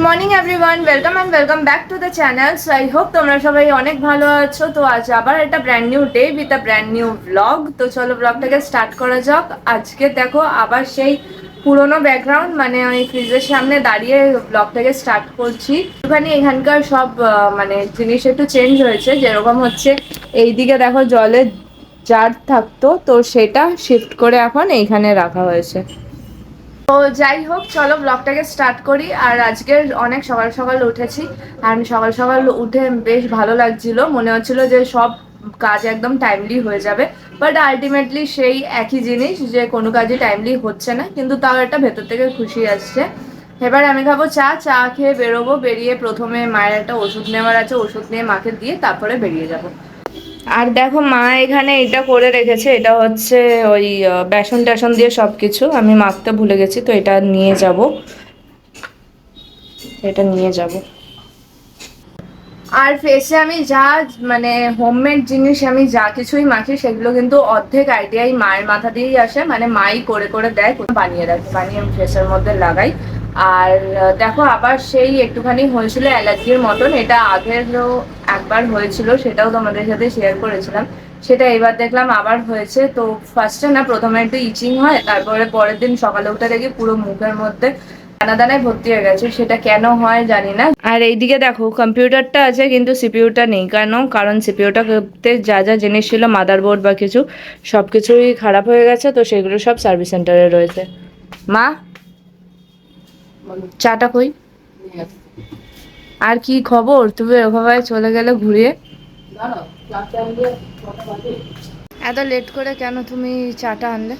Morning everyone, welcome back to the channel. So I hope তোমরা সবাই অনেক ভালো আছো। তো আজ আবার একটা brand new day with a brand new blog. তো চলো ব্লগটাকে স্টার্ট করা যাক। আজকে দেখো আবার সেই পুরোনো ব্যাকগ্রাউন্ড, মানে ওই ফ্রিজের সামনে দাঁড়িয়ে ব্লগটাকে স্টার্ট করছি। একটুখানি এখানকার সব মানে জিনিস একটু চেঞ্জ হয়েছে। যেরকম হচ্ছে এইদিকে দেখো জলের জার থাকতো, তো সেটা শিফট করে এখন এইখানে রাখা হয়েছে। তো যাই হোক, চলো ব্লগটাকে স্টার্ট করি। আর আজকে অনেক সকাল সকাল উঠেছি, আর সকাল সকাল উঠে বেশ ভালো লাগছিল। মনে হচ্ছিল যে সব কাজ একদম টাইমলি হয়ে যাবে, বাট আলটিমেটলি সেই একই জিনিস, যে কোনো কাজই টাইমলি হচ্ছে না, কিন্তু তাও একটা ভেতর থেকে খুশি আসছে। এবার আমি খাবো চা। চা খেয়ে বেরোবো। বেরিয়ে প্রথমে মায়ের একটা ওষুধ নেওয়ার আছে, ওষুধ নিয়ে মাকে দিয়ে তারপরে বেরিয়ে যাবো। আর দেখো মা এখানে এটা করে রেখেছে, এটা হচ্ছে ওই বেসন টেসন দিয়ে সব কিছু আমি মাখতে ভুলে গেছি, তো এটা নিয়ে যাব, এটা নিয়ে যাব। আর ফেসে আমি যা মানে হোমমেড জিনিস আমি যা কিছুই মাখি, সেগুলো কিন্তু অর্ধেক আইডিয়াই মায়ের মাথা দিয়েই আসে। মানে মাই করে করে দেয়, বানিয়ে রাখে, বানিয়ে আমি ফেসের মধ্যে লাগাই। আর দেখো আবার সেই একটুখানি হয়েছিল অ্যালার্জির মতন। এটা আগেরও একবার হয়েছিল, সেটাও তোমাদের সাথে শেয়ার করেছিলাম। সেটা এবার দেখলাম আবার হয়েছে। তো ফার্স্টে না, প্রথমে একটু ইচিং হয়, তারপরে পরের দিন সকালে উঠে দেখি পুরো মুখের মধ্যে দানা দানায় ভর্তি হয়ে গেছে। সেটা কেন হয় জানি না। আর এইদিকে দেখো কম্পিউটারটা আছে কিন্তু সিপিইউটা নেই। কারণ সিপিইউটা করতে যা যা জিনিস ছিল, মাদারবোর্ড বা কিছু, সব কিছুই খারাপ হয়ে গেছে। তো সেগুলো সব সার্ভিস সেন্টারে রয়েছে। মা, চাটা কই? আর কি খবর? তুমি এভাবে চলে গেলে ঘুরিয়ে। এত লেট করে কেন তুমি চাটা আনলে?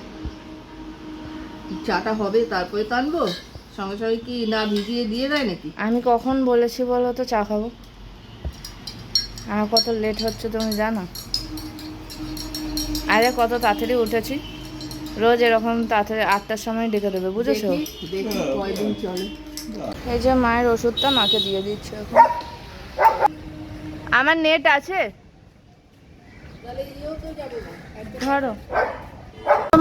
চাটা হবে তারপরে তো আনবো, সঙ্গে সঙ্গে কি না ভিজিয়ে দিয়ে দেয় নাকি? আমি কখন বলেছি বলো তো চা খাবো? আমার কত লেট হচ্ছে তুমি জানো? আরে কত তাড়াতাড়ি উঠেছি। রোজ এরকম তাড়াতাড়ি 8টার সময় ডেকে দেবে, বুঝেছো? দেখি কয়দিন চলে। এই যে মায়ের ওষুধটা মাকে দিয়ে দিচ্ছে এখন। আমার নেট আছে, ধরো।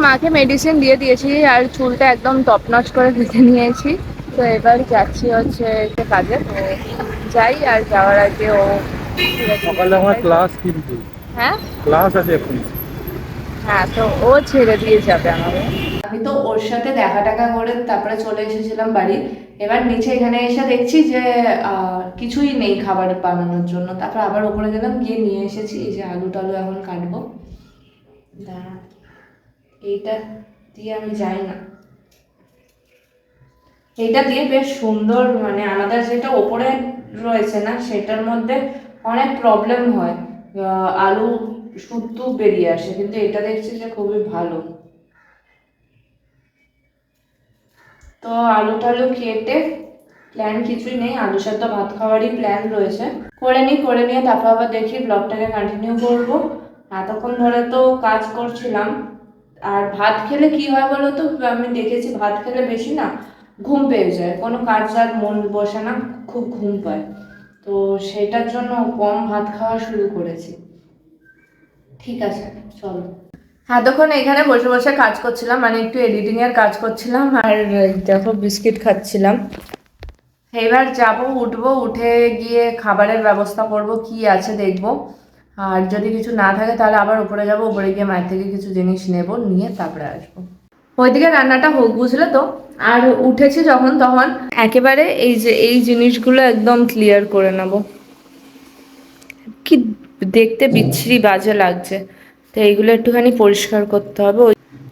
মাকে মেডিসিন দিয়ে দিয়েছি, আর চুলটা একদম টপ নচ করে বেঁধে নিয়েছি। তো এবার যাচ্ছি হচ্ছে একটা কাজে। তো যাই, আর যাওয়ার আগে ও সকালে আমার ক্লাস, কিন্তু হ্যাঁ ক্লাস আছে এখন। হ্যাঁ, তো ও ছেড়ে দিয়ে যাবে আমাকে। আমি তো ওর সাথে দেখা টাকা করে তারপরে চলে এসেছিলাম বাড়ি। এবার নিচে এখানে এসে দেখছি যে কিছুই নেই খাবার বানানোর জন্য। তারপর আবার ওপরে গেলাম, গিয়ে নিয়ে এসেছি এই যে আলু টালু এখন কাটবো। দাঁড়া, এইটা দিয়ে আমি যাই না, এটা দিয়ে বেশ সুন্দর, মানে আলাদা যেটা ওপরে রয়েছে না, সেটার মধ্যে অনেক প্রবলেম হয়, আলু শুদ্ধ বেরিয়ে আসে, কিন্তু এটা দেখছি যে খুবই ভালো। তো আলু টালু কেটে, প্ল্যান কিছুই নেই, আলু সেদ্ধ ভাত খাওয়ারই প্ল্যান রয়েছে। করে নিয়ে তারপর আবার দেখি ব্লগটাকে কন্টিনিউ করব। এতক্ষণ ধরে তো কাজ করছিলাম। আর ভাত খেলে কি হয় বলো তো, আমি দেখেছি ভাত খেলে বেশি না ঘুম পেয়ে যায়, কোনো কাজ আর মন বসে না, খুব ঘুম পায়। তো সেটার জন্য কম ভাত খাওয়া শুরু করেছি। ঠিক আছে, চলো। এতক্ষণ এখানে বসে বসে কাজ করছিলাম, মানে একটু এডিটিং এর কাজ করছিলাম, আর দেখো বিস্কিট খাচ্ছিলাম। এবার যাব, উঠবো, উঠে গিয়ে খাবারের ব্যবস্থা করব, কি আছে দেখবো। আর যদি কিছু না থাকে তাহলে আবার উপরে যাব, উপরে গিয়ে মায়ের থেকে কিছু জিনিস নেব, নিয়ে তারপরে আসবো। ওইদিকে রান্নাটা হোক, বুঝলে তো। আর উঠেছি যখন তখন একেবারে এই যে এই জিনিসগুলো একদম ক্লিয়ার করে নেব। কি দেখতে বিচ্ছিরি বাজে লাগছে, তো এইগুলো একটুখানি পরিষ্কার করতে হবে।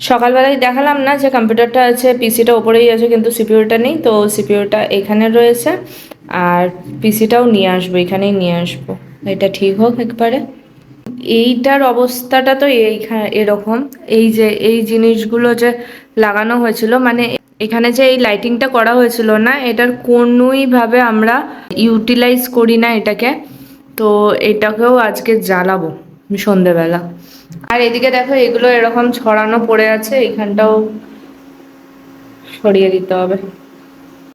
সকালবেলায় দেখালাম না যে কম্পিউটারটা আছে, পিসিটা ওপরেই আছে, কিন্তু সিপিইউটা নেই। তো সিপিইউটা এখানে রয়েছে, আর পিসিটাও নিয়ে আসবো, এখানেই নিয়ে আসবো। এটা ঠিক হোক একবারে। এইটার অবস্থাটা তো এইখানে এরকম, এই যে এই জিনিসগুলো যে লাগানো হয়েছিল, মানে এখানে যে এই লাইটিংটা করা হয়েছিল না, এটার কোনোইভাবে আমরা ইউটিলাইজ করি না এটাকে। তো এটাকেও আজকে জ্বালাবো সন্ধেবেলা। আর এদিকে দেখো এগুলো এরকম ছড়ানো পড়ে আছে, এখানটাও সরিয়ে দিতে হবে।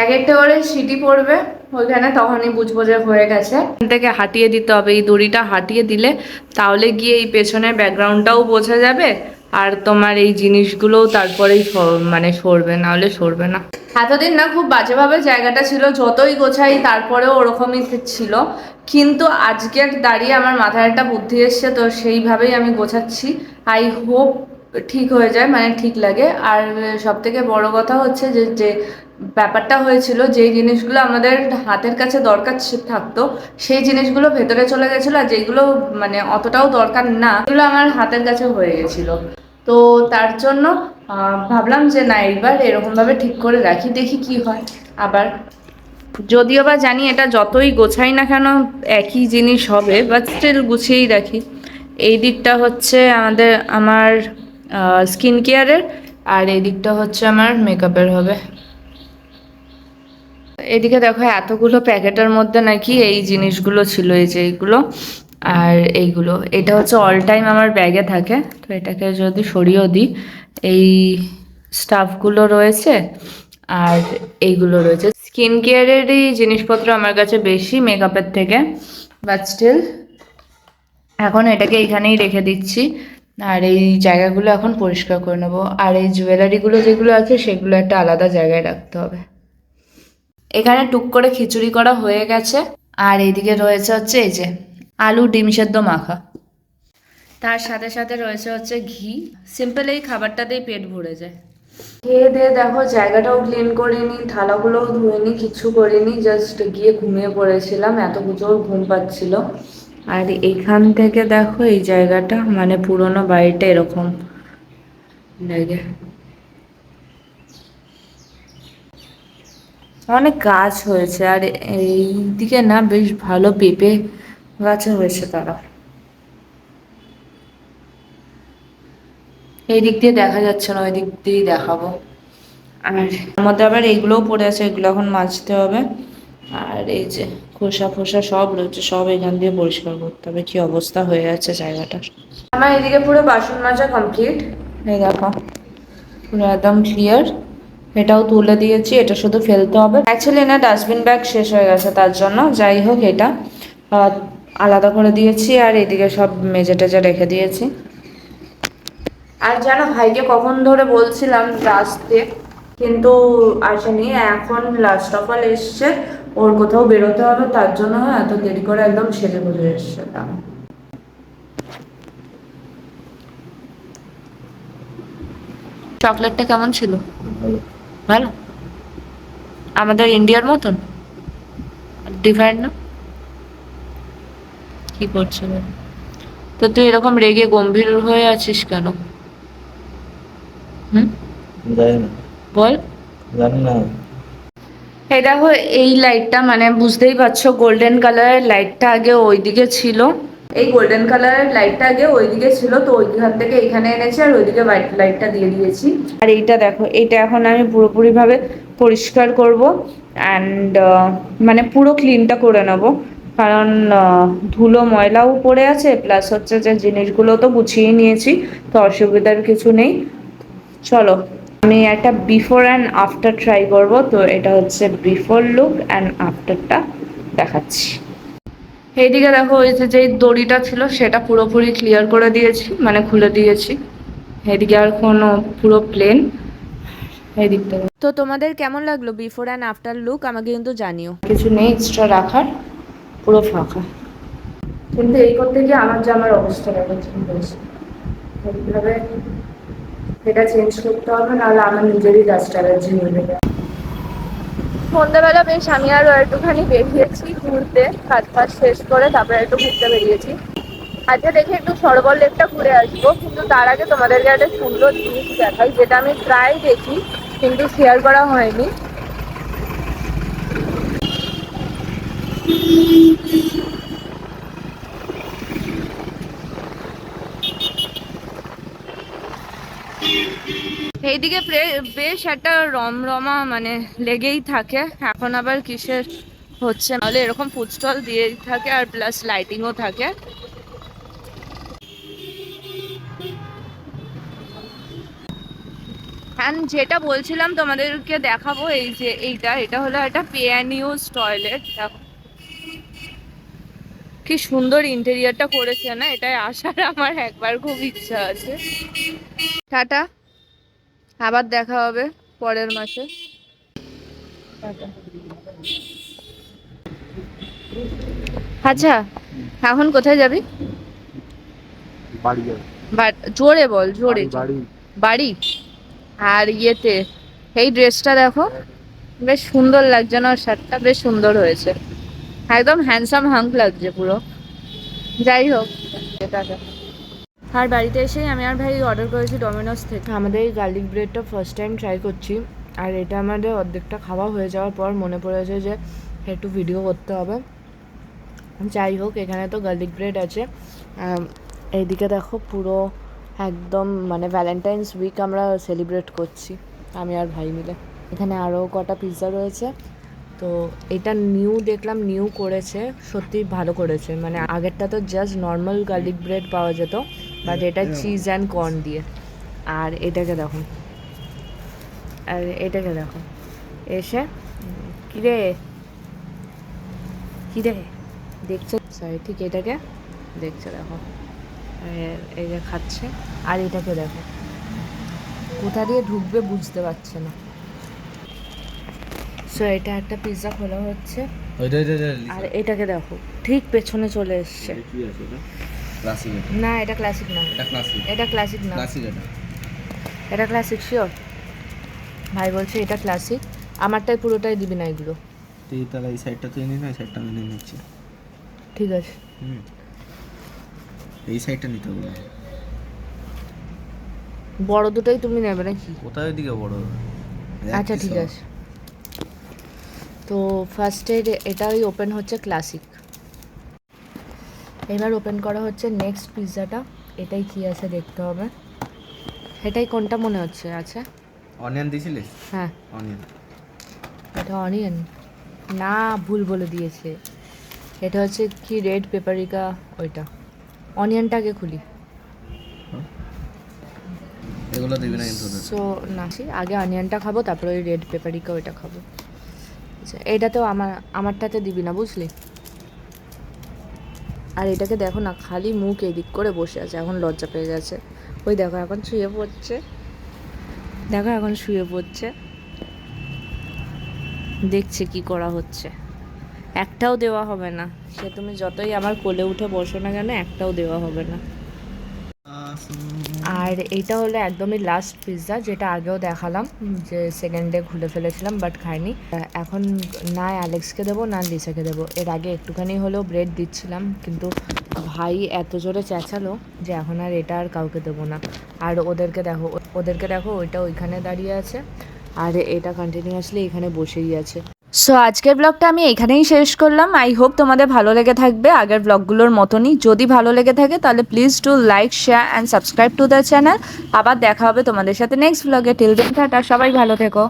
এক একটা করে সিটি পড়বে ওইখানে, তখনই বুঝবো যে হয়ে গেছে। এখান থেকে হাটিয়ে দিতে হবে, এই দড়িটা হাটিয়ে দিলে তাহলে গিয়ে এই পেছনের ব্যাকগ্রাউন্ডটাও বোঝা যাবে, আর তোমার এই জিনিসগুলোও তারপরেই মানে সরবে, না হলে সরবে না। এতদিন না খুব বাজেভাবে জায়গাটা ছিল, যতই গোছাই তারপরেও ওরকমই ছিল, কিন্তু আজকের দাঁড়িয়ে আমার মাথায় একটা বুদ্ধি এসছে, তো সেইভাবেই আমি গোছাচ্ছি। আই হোপ ঠিক হয়ে যায়, মানে ঠিক লাগে। আর সব থেকে বড় কথা হচ্ছে যে যে ব্যাপারটা হয়েছিল, যেই জিনিসগুলো আমাদের হাতের কাছে দরকার থাকতো সেই জিনিসগুলো ভেতরে চলে গেছিলো, আর যেগুলো মানে অতটাও দরকার না এগুলো আমার হাতের কাছে হয়ে গেছিলো। তো তার জন্য ভাবলাম যে না, এইবার এরকমভাবে ঠিক করে রাখি, দেখি কি হয়। আবার যদিও বা জানি এটা যতই গোছাই না কেন একই জিনিস হবে, বাট স্টিল গুছিয়েই রাখি। এই দিকটা হচ্ছে আমার স্কিন কেয়ারের, আর এই দিকটা হচ্ছে আমার মেকআপের হবে। এদিকে দেখো এতগুলো প্যাকেটের মধ্যে নাকি এই জিনিসগুলো ছিল, এই যে এইগুলো আর এইগুলো, এটা হচ্ছে অল টাইম আমার ব্যাগে থাকে। তো এটাকে যদি সরিয়েও দিই, এই স্টাফগুলো রয়েছে আর এইগুলো রয়েছে। স্কিন কেয়ারেরই জিনিসপত্র আমার কাছে বেশি মেকআপের থেকে, বাট স্টিল এখন এটাকে এইখানেই রেখে দিচ্ছি। আর এই জায়গাগুলো এখন পরিষ্কার করে নেবো, আর এই জুয়েলারিগুলো যেগুলো আছে সেগুলো একটা আলাদা জায়গায় রাখতে হবে। এখানে টুক করে খিচুড়ি করা হয়ে গেছে, আর এইদিকে রয়েছে হচ্ছে এই যে আলু ডিম সেদ্ধ মাখা, তার সাথে সাথে রয়েছে হচ্ছে ঘি। সিম্পল এই খাবারটাতেই পেট ভরে যায়। খেয়ে দিয়ে দেখো জায়গাটাও ক্লিন করিনি, থালাগুলোও ধুইনি, কিছু করিনি, জাস্ট গিয়ে ঘুমিয়ে পড়েছিলাম, এত জোর ঘুম পাচ্ছিল। আর এইখান থেকে দেখো এই জায়গাটা, মানে পুরোনো বাড়িটা এরকম লাগে। অনেক গাছ হয়েছে, আর এই দিকে না বেশ ভালো পেঁপে গাছও হয়েছে। তারা এই দিক দিয়ে দেখা যাচ্ছে না, ওই দিক দিয়েই দেখাবো। আর তার মধ্যে আবার এইগুলোও পড়ে আছে, এগুলো এখন মাজতে হবে। আর এই যে খোসা ফোসা সব রয়েছে, সব এখান দিয়ে পরিষ্কার করতে হবে। কি অবস্থা হয়ে আছে জায়গাটা। আমার এদিকে পুরো বাসন মাজা কমপ্লিট, এই দেখো পুরো একদম ক্লিয়ার। এটাও তুলে দিয়েছি, এটা শুধু ফেলতে হবে। অ্যাকচুয়ালি না ডাস্টবিন ব্যাগ শেষ হয়ে গেছে, তার জন্য যাই হোক এটা আলাদা করে দিয়েছি। আর এদিকে সব মেজে টেজে রেখে দিয়েছি। আর জানো ভাইকে কখন ধরে বলছিলাম আসতে, কিন্তু আসেনি। এখন লাস্ট অফ অল এসছে, ওর কোথাও বেরোতে হবে, তার জন্য এত দেরি করে একদম সেজে গুজে এসছে। চকলেটটা কেমন ছিল? ভালো, আমাদের ইন্ডিয়ার মতন, ডিফারেন্ট না? কি করছো? তো তুই এরকম রেগে গম্ভীর হয়ে আছিস কেন? হুম, জানি না, বল। জানি না। এই দেখো এই লাইটটা, মানে বুঝতেই পারছো গোল্ডেন কালারের লাইটটা আগে ওইদিকে ছিল। এই গোল্ডেন কালারের লাইটটা আগে ওইদিকে ছিল, তো ওইখান থেকে এখানে এনেছি, আর ওইদিকে হোয়াইট লাইটটা দিয়ে দিয়েছি। আর এইটা দেখো, এইটা এখন আমি পুরোপুরিভাবে পরিষ্কার করব, অ্যান্ড মানে পুরো ক্লিনটা করে নেব। কারণ ধুলো ময়লাও পড়ে আছে, প্লাস হচ্ছে যে জিনিসগুলো তো গুছিয়ে নিয়েছি, তো অসুবিধার কিছু নেই। চলো আমি একটা বিফোর অ্যান্ড আফটার ট্রাই করব। তো এটা হচ্ছে বিফোর লুক, অ্যান্ড আফটারটা দেখাচ্ছি। এইদিকে দেখো, ওই যে দড়িটা ছিল সেটা পুরোপুরি ক্লিয়ার করে দিয়েছি, মানে খুলে দিয়েছি। এদিকে আর কোনো পুরো প্লেন। এই দিকটা তো তোমাদের কেমন লাগলো বিফোর অ্যান্ড আফটার লুক আমাকে কিন্তু জানিও। কিছু নেই এক্সট্রা রাখার, পুরো ফাঁকা। কিন্তু এই করতে গিয়ে আমার জামার অবস্থা দেখাচ্ছে এইভাবে, এটা চেঞ্জ করতে হবে, নাহলে আমার নিজেরই ডাস্ট অ্যালার্জি হয়ে যাবে। সন্ধ্যাবেলা বেশ আমি আরও একটুখানি বেরিয়েছি ঘুরতে, কাজ ফাজ শেষ করে তারপরে একটু ঘুরতে বেরিয়েছি। আজকে দেখে একটু সরোবর লেকটা ঘুরে আসবো, কিন্তু তার আগে তোমাদেরকে একটা সুন্দর জিনিস দেখাই, যেটা আমি প্রায় দেখি কিন্তু শেয়ার করা হয়নি। এইদিকে বেশ একটা রমরমা মানে লেগেই থাকে। এখন আবার কিসের হচ্ছে, নাহলে এরকম ফুড স্টল দিয়েই থাকে, আর প্লাস লাইটিংও থাকে। অ্যান্ড যেটা বলছিলাম তোমাদেরকে দেখাবো, এই যে এটা হলো একটা পে অ্যান্ড ইউজ টয়লেট। কি সুন্দর ইন্টেরিয়রটা করেছে না, এটাই আসার আমার একবার খুব ইচ্ছা আছে। টাটা, আবার দেখা হবে পরের মাসে। টাটা। আচ্ছা, এখন কোথায় যাবি? বাড়ি যাবে। জোরে বল, জোরে। বাড়ি? আর ইয়েতে এই ড্রেসটা দেখো, বেশ সুন্দর লাগছে না? ওর শার্টটা বেশ সুন্দর হয়েছে, একদম হ্যান্ডসাম হাঙ্ক লাগছে পুরো। যাই হোক, টাটা। আর বাড়িতে এসেই আমি আর ভাই অর্ডার করেছি ডমিনোস থেকে। আমাদের এই গার্লিক ব্রেডটা ফার্স্ট টাইম ট্রাই করছি, আর এটা আমাদের অর্ধেকটা খাওয়া হয়ে যাওয়ার পর মনে পড়েছে যে একটু ভিডিও করতে হবে। যাই হোক, এখানে তো গার্লিক ব্রেড আছে। এইদিকে দেখো পুরো একদম মানে ভ্যালেন্টাইন্স উইক আমরা সেলিব্রেট করছি আমি আর ভাই মিলে। এখানে আরও কটা পিৎজা রয়েছে। তো এটা নিউ দেখলাম, নিউ করেছে, সত্যি ভালো করেছে। মানে আগেরটা তো জাস্ট নর্মাল গার্লিক ব্রেড পাওয়া যেত, বাট এটা চিজ অ্যান্ড কর্ন দিয়ে। আর এটাকে দেখো, আর এটাকে দেখো এসে, কিরে কিরে দেখছো? সরি, ঠিক এটাকে দেখছো, দেখো এই যে খাচ্ছে। আর এটাকে দেখো, কোথা দিয়ে ঢুকবে বুঝতে পারছে না। সো এটা একটা পিৎজা খোলা হচ্ছে, আর এটাকে দেখো ঠিক পেছনে চলে এসছে। না, এটা ক্লাসিক না, এটা ক্লাসিক না, এটা ক্লাসিক শিওর। ভাই বলছে এটা ক্লাসিক, আমারটাই পুরোটাই দিবি না এগুলো। তাহলে এই সাইডটা তুই নিস, এই সাইডটা আমি নিয়ে নিচ্ছি। ঠিক আছে, এই সাইডটা নিতে হবে। বড় দুটোই তুমি নেবে নাকি? কোথায় ওইদিকে বড়? আচ্ছা ঠিক আছে। তো ফার্স্টে এটাই ওপেন হচ্ছে ক্লাসিক, এবার ওপেন করা হচ্ছে নেক্সট পিৎজাটা। এটাই কি আছে দেখতে হবে। এটাই কোনটা মনে হচ্ছে? আচ্ছা, অনিয়ন দিয়েছিলিস? হ্যাঁ অনিয়ন। এটা অনিয়ন না, ভুল বলে দিয়েছে। এটা হচ্ছে কি রেড পেপারিকা, ওইটা। অনিয়নটাকে খুলি। এগুলো দিবি না কিন্তু। সো না, আগে অনিয়নটা খাবো, তারপরে ওই রেড পেপারিকা ওইটা খাবো। আচ্ছা, এইটাতেও আমারটাতে দিবি না, বুঝলি? আর এটাকে দেখো না, খালি মুখ এদিক করে বসে আছে, এখন লজ্জা পেয়ে গেছে। ওই দেখো এখন শুয়ে পড়ছে, দেখো এখন শুয়ে পড়ছে, দেখছে কি করা হচ্ছে। একটাও দেওয়া হবে না, সে তুমি যতই আমার কোলে উঠে বসো না কেন, একটাও দেওয়া হবে না। আর এইটা হলো একদমই লাস্ট পিৎজা, যেটা আগেও দেখালাম যে সেকেন্ডে খুলে ফেলেছিলাম বাট খাইনি। এখন না অ্যালেক্সকে দেবো না লিসাকে দেবো। এর আগে একটুখানি হলেও ব্রেড দিচ্ছিলাম, কিন্তু ভাই এত জোরে চেঁচালো যে এখন আর এটা আর কাউকে দেবো না। আর ওদেরকে দেখো ওইটা ওইখানে দাঁড়িয়ে আছে, আর এটা কন্টিনিউয়াসলি এখানে বসেই আছে। সো আজকের ব্লগটা আমি এখানেই শেষ করলাম। আই হোপ তোমাদের ভালো লেগে থাকবে আগের ব্লগগুলোর মতনই। যদি ভালো লেগে থাকে তাহলে please do like, share and subscribe to the channel. আবার দেখা হবে তোমাদের সাথে নেক্সট ব্লগে। টিল দেন টাটা, সবাই ভালো থেকো।